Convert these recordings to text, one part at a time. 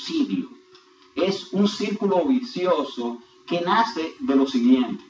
subsidio. Es un círculo vicioso que nace de lo siguiente.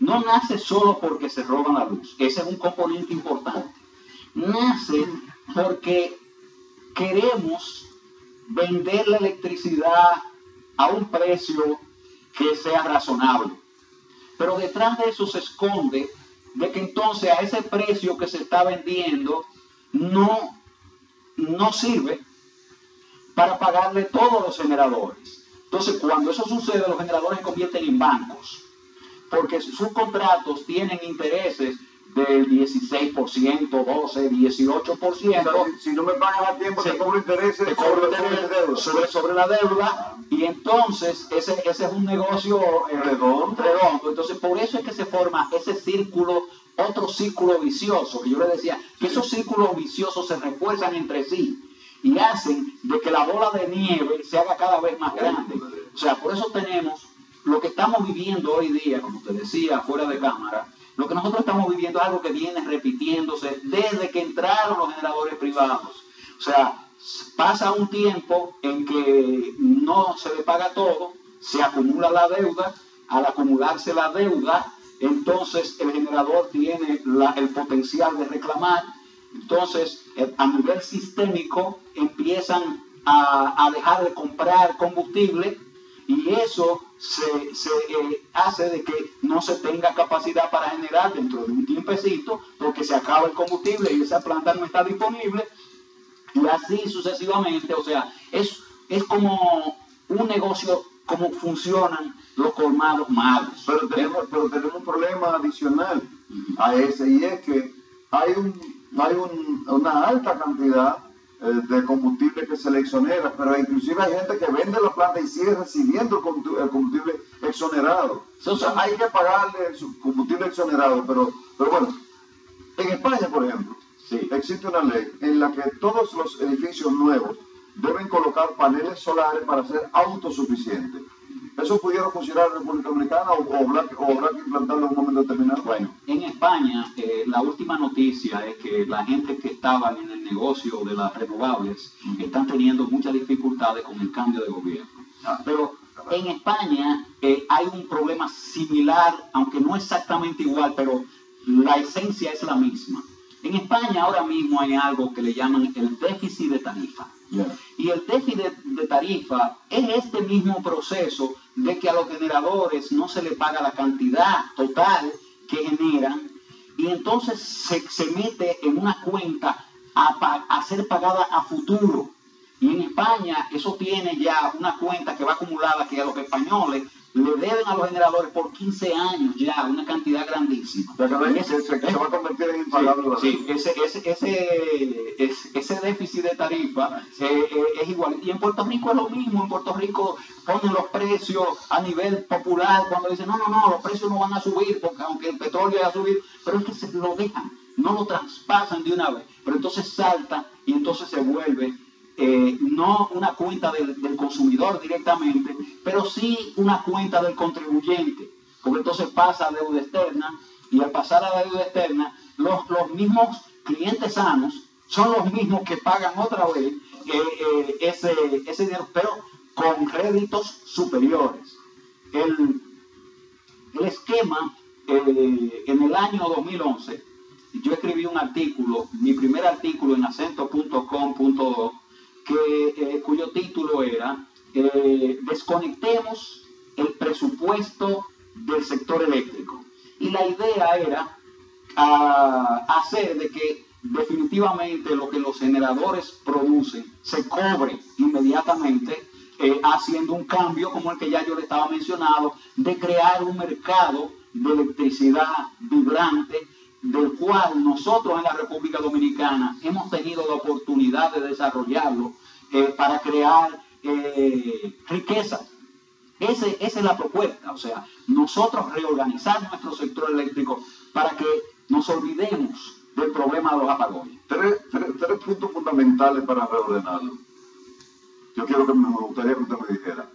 No nace solo porque se roban la luz. Ese es un componente importante. Nace porque queremos vender la electricidad a un precio que sea razonable. Pero detrás de eso se esconde de que entonces a ese precio que se está vendiendo no sirve para pagarle todos los generadores. Entonces, cuando eso sucede, los generadores se convierten en bancos, porque sus contratos tienen intereses del 16%, 12%, 18%. Si no me pagan a tiempo, te cobro intereses sobre la deuda, y entonces ese es un negocio redondo. Entonces, por eso es que se forma ese círculo, otro círculo vicioso, que yo le decía, que esos círculos viciosos se refuerzan entre sí y hacen de que la bola de nieve se haga cada vez más grande. O sea, por eso tenemos lo que estamos viviendo hoy día, como te decía, fuera de cámara. Lo que nosotros estamos viviendo es algo que viene repitiéndose desde que entraron los generadores privados. O sea, pasa un tiempo en que no se le paga todo, se acumula la deuda. Al acumularse la deuda, entonces el generador tiene el potencial de reclamar. Entonces, a nivel sistémico, empiezan a dejar de comprar combustible, y eso se hace de que no se tenga capacidad para generar dentro de un tiempecito, porque se acaba el combustible y esa planta no está disponible, y así sucesivamente. O sea, es como un negocio, como funcionan los colmados malos. Pero tenemos un problema adicional a ese, y es que hay una alta cantidad de combustible que se le exonera, pero inclusive hay gente que vende la planta y sigue recibiendo el combustible exonerado. O sea, hay que pagarle su combustible exonerado, pero bueno, en España, por ejemplo, sí, existe una ley en la que todos los edificios nuevos deben colocar paneles solares para ser autosuficientes. ¿Eso pudiera funcionar en la República Dominicana o habrá que implantarlo en un momento determinado? Bueno, en España la última noticia es que la gente que estaban en el negocio de las renovables están teniendo muchas dificultades con el cambio de gobierno. Pero en España hay un problema similar, aunque no exactamente igual, pero la esencia es la misma. En España ahora mismo hay algo que le llaman el déficit de tarifa. Y el déficit de tarifa es este mismo proceso de que a los generadores no se le paga la cantidad total que generan, y entonces se mete en una cuenta a ser pagada a futuro. Y en España eso tiene ya una cuenta que va acumulada, que a los españoles le deben a los generadores por 15 años ya una cantidad grandísima. Se va a convertir en impagable. Sí, ese déficit de tarifa es igual. Y en Puerto Rico es lo mismo. En Puerto Rico ponen los precios a nivel popular cuando dicen, no, los precios no van a subir, porque aunque el petróleo va a subir, pero es que se lo dejan, no lo traspasan de una vez. Pero entonces salta y entonces se vuelve no una cuenta del consumidor directamente, pero sí una cuenta del contribuyente, porque entonces pasa a deuda externa, y al pasar a la deuda externa, los mismos clientes sanos son los mismos que pagan otra vez ese dinero, pero con créditos superiores. El esquema, en el año 2011, yo escribí un artículo, mi primer artículo en acento.com.do, cuyo título era Desconectemos el presupuesto del sector eléctrico. Y la idea era hacer de que definitivamente lo que los generadores producen se cobre inmediatamente, haciendo un cambio como el que ya yo le estaba mencionando, de crear un mercado de electricidad vibrante, del cual nosotros en la República Dominicana hemos tenido la oportunidad de desarrollarlo para crear riqueza. Esa es la propuesta. O sea, nosotros reorganizar nuestro sector eléctrico para que nos olvidemos del problema de los apagones. Tres puntos fundamentales para reordenarlo. Yo quiero que me gustaría que usted me dijera.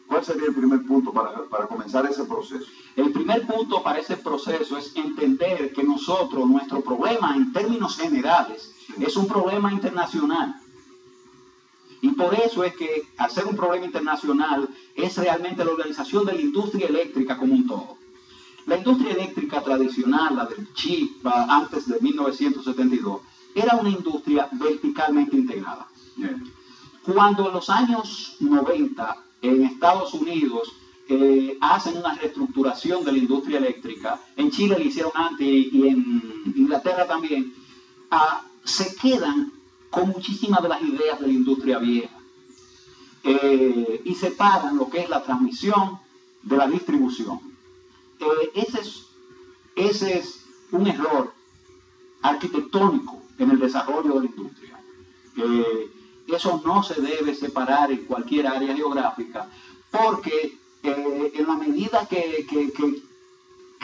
¿Cuál sería el primer punto para comenzar ese proceso? El primer punto para ese proceso es entender que nuestro problema en términos generales es un problema internacional. Y por eso es que, al ser un problema internacional, es realmente la organización de la industria eléctrica como un todo. La industria eléctrica tradicional, la del chip, antes de 1972, era una industria verticalmente integrada. Cuando en los años 90 en Estados Unidos hacen una reestructuración de la industria eléctrica, en Chile lo hicieron antes y en Inglaterra también, se quedan con muchísimas de las ideas de la industria vieja y separan lo que es la transmisión de la distribución. Ese es un error arquitectónico en el desarrollo de la industria. Eso no se debe separar en cualquier área geográfica, porque en la medida que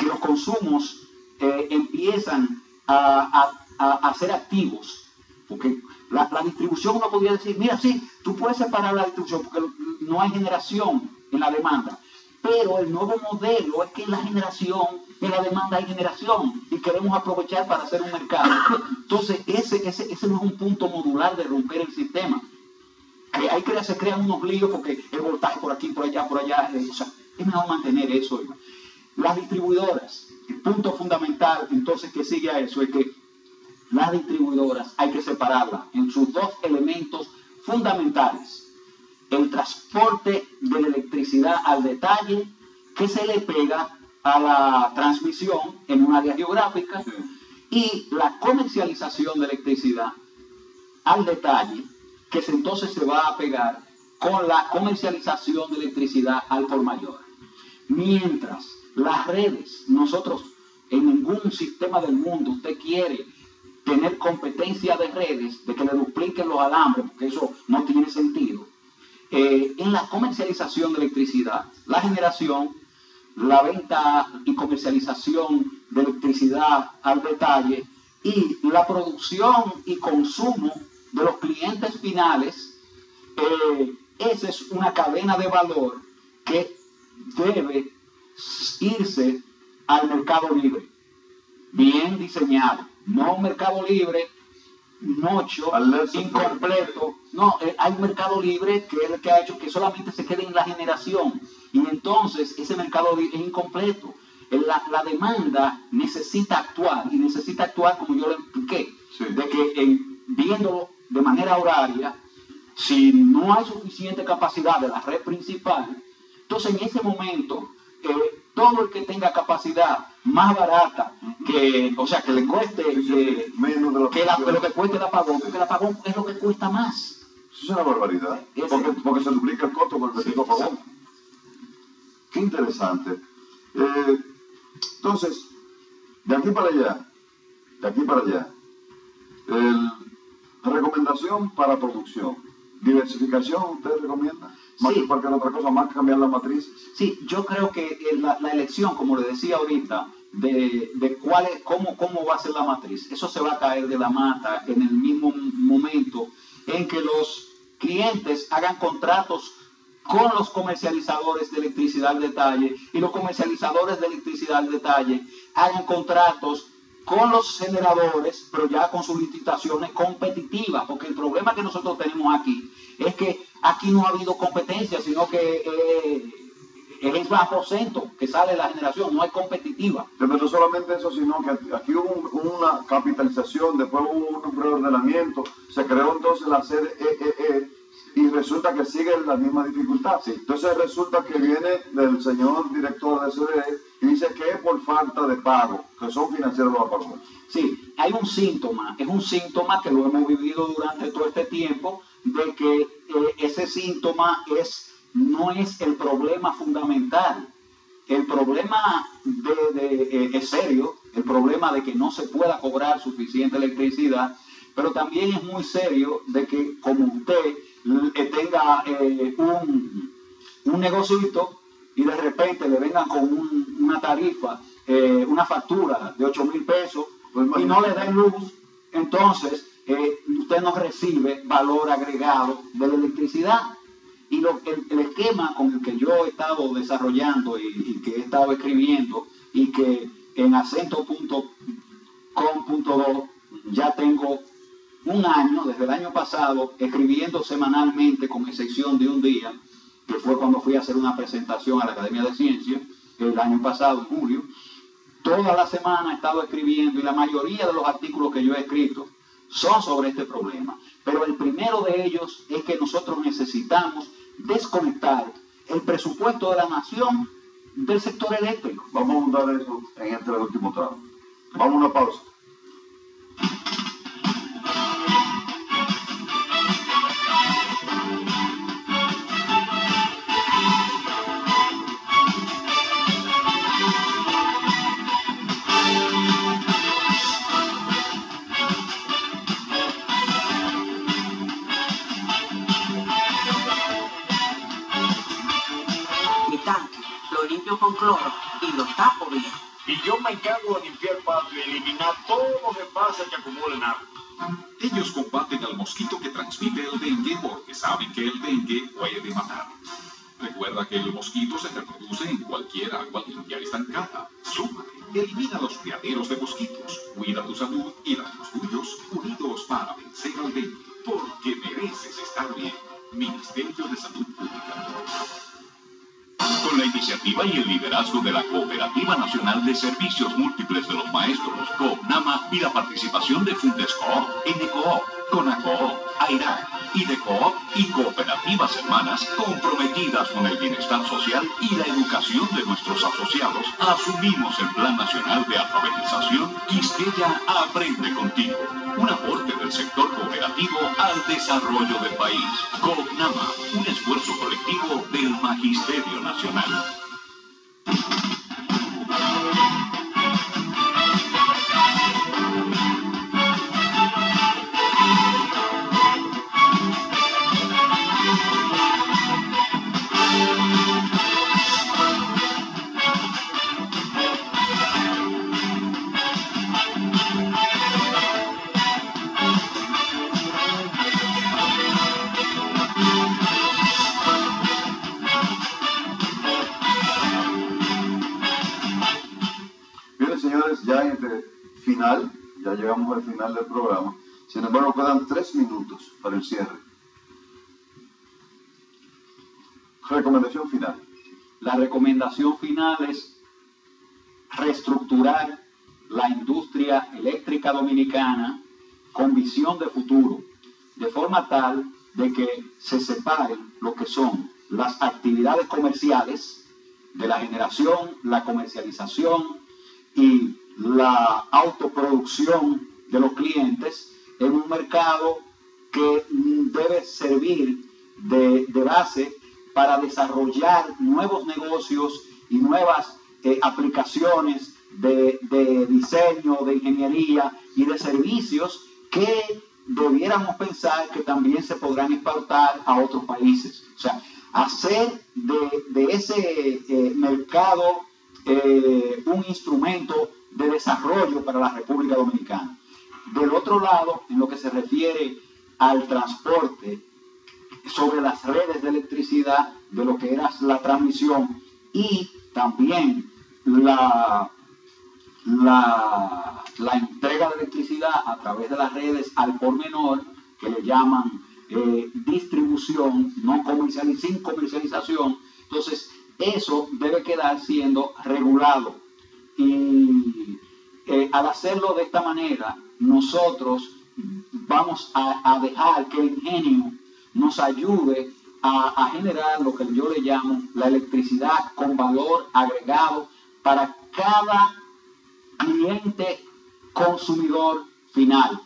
los consumos empiezan a ser activos, porque la distribución uno podría decir, mira, sí, tú puedes separar la distribución porque no hay generación en la demanda, pero el nuevo modelo es que en la generación, en la demanda hay generación y queremos aprovechar para hacer un mercado. Entonces ese no es un punto modular de romper el sistema. Ahí se crean unos líos porque el voltaje por aquí, por allá, o sea, es mejor mantener eso. Las distribuidoras, el punto fundamental entonces que sigue a eso es que las distribuidoras hay que separarlas en sus dos elementos fundamentales: el transporte de la electricidad al detalle, que se le pega a la transmisión en un área geográfica, y la comercialización de electricidad al detalle, que entonces se va a pegar con la comercialización de electricidad al por mayor. Mientras las redes, nosotros en ningún sistema del mundo usted quiere tener competencia de redes, de que le dupliquen los alambres, porque eso no tiene sentido. En la comercialización de electricidad, la generación, la venta y comercialización de electricidad al detalle y la producción y consumo de los clientes finales, esa es una cadena de valor que debe irse al mercado libre, bien diseñado, no un mercado libre nocho, incompleto. No, hay un mercado libre que es el que ha hecho que solamente se quede en la generación, y entonces ese mercado libre es incompleto. La demanda necesita actuar, y necesita actuar como yo le expliqué, de que viéndolo de manera horaria, si no hay suficiente capacidad de la red principal, entonces en ese momento todo el que tenga capacidad más barata, o sea, que le cueste menos de lo que cueste el apagón, porque el apagón es lo que cuesta más. Eso es una barbaridad, porque se duplica el costo por el bendito apagón. Qué interesante. Entonces, de aquí para allá, recomendación para producción, diversificación, ¿usted recomienda? Más que cualquier otra cosa, más que cambiar la matriz. Sí, yo creo que la elección, como le decía ahorita, de cómo va a ser la matriz, eso se va a caer de la mata en el mismo momento en que los clientes hagan contratos con los comercializadores de electricidad al detalle, y los comercializadores de electricidad al detalle hagan contratos con los generadores, pero ya con sus licitaciones competitivas, porque el problema que nosotros tenemos aquí es que aquí no ha habido competencia, sino que es bajo centro que sale la generación, no es competitiva. Pero no solamente eso, sino que aquí hubo una capitalización, después hubo un reordenamiento, se creó entonces la sede y resulta que sigue la misma dificultad. Sí. Entonces resulta que viene del señor director de CDE y dice que es por falta de pago, que son financieros los apagones. Sí, hay un síntoma, es un síntoma que lo hemos vivido durante todo este tiempo, de que ese síntoma no es el problema fundamental. El problema es serio, el problema de que no se pueda cobrar suficiente electricidad, pero también es muy serio de que como usted tenga un negocito y de repente le vengan con una tarifa, una factura de 8,000 pesos, y no le den luz, entonces usted no recibe valor agregado de la electricidad. Y el esquema con el que yo he estado desarrollando y que he estado escribiendo, y que en acento.com.do ya tengo un año, desde el año pasado, escribiendo semanalmente, con excepción de un día, que fue cuando fui a hacer una presentación a la Academia de Ciencias, el año pasado, en julio. Toda la semana he estado escribiendo y la mayoría de los artículos que yo he escrito son sobre este problema. Pero el primero de ellos es que nosotros necesitamos desconectar el presupuesto de la nación del sector eléctrico. Vamos a montar eso en este último tramo. Vamos a una pausa. Lo limpio con cloro y lo tapo bien. Y yo me encargo de limpiar patio y eliminar todo lo que pasa que acumule en agua. Ellos combaten al mosquito que transmite el dengue porque saben que el dengue puede matar. Recuerda que el mosquito se reproduce en cualquier agua limpia estancada. Súmate, elimina los criaderos de mosquitos, cuida tu salud y la de los tuyos, unidos para vencer al dengue. Porque mereces estar bien. Ministerio de Salud Pública. Con la iniciativa y el liderazgo de la Cooperativa Nacional de Servicios Múltiples de los Maestros, COOPNAMA, y la participación de Fundescoop, Enecoop, Conacoop, AIRAC, IDECOOP y cooperativas hermanas comprometidas con el bienestar social y la educación de nuestros asociados, asumimos el Plan Nacional de Alfabetización Quisqueya Aprende Contigo, un aporte del sector cooperativo al desarrollo del país. COOPNAMA, un esfuerzo colectivo del Magisterio Nacional. Ya en el final, ya llegamos al final del programa. Sin embargo, quedan 3 minutos para el cierre. Recomendación final. La recomendación final es reestructurar la industria eléctrica dominicana con visión de futuro, de forma tal de que se separen lo que son las actividades comerciales de la generación, la comercialización y la autoproducción de los clientes en un mercado que debe servir de base para desarrollar nuevos negocios y nuevas aplicaciones de diseño, de ingeniería y de servicios que debiéramos pensar que también se podrán exportar a otros países. O sea, hacer de ese mercado un instrumento de desarrollo para la República Dominicana. Del otro lado, en lo que se refiere al transporte, sobre las redes de electricidad, de lo que era la transmisión y también la entrega de electricidad a través de las redes al por menor, que le llaman distribución, sin comercialización. Entonces, eso debe quedar siendo regulado. Y al hacerlo de esta manera, nosotros vamos a dejar que el ingenio nos ayude a generar lo que yo le llamo la electricidad con valor agregado para cada cliente consumidor final.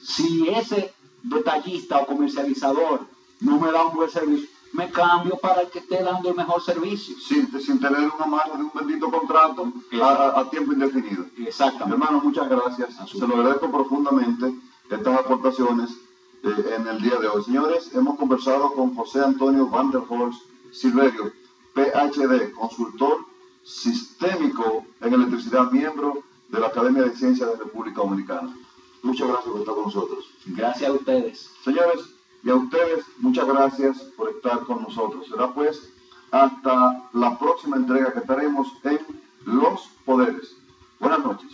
Si ese detallista o comercializador no me da un buen servicio, me cambio para el que esté dando el mejor servicio. Sin tener una mano de un bendito contrato a tiempo indefinido. Exactamente. Hermano, muchas gracias. Se lo agradezco profundamente estas aportaciones en el día de hoy. Señores, hemos conversado con José Antonio Van der Horst Silverio, PhD, consultor sistémico en electricidad, miembro de la Academia de Ciencias de la República Dominicana. Muchas gracias por estar con nosotros. Gracias a ustedes. Señores, y a ustedes, muchas gracias por estar con nosotros. Será pues hasta la próxima entrega que estaremos en Los Poderes. Buenas noches.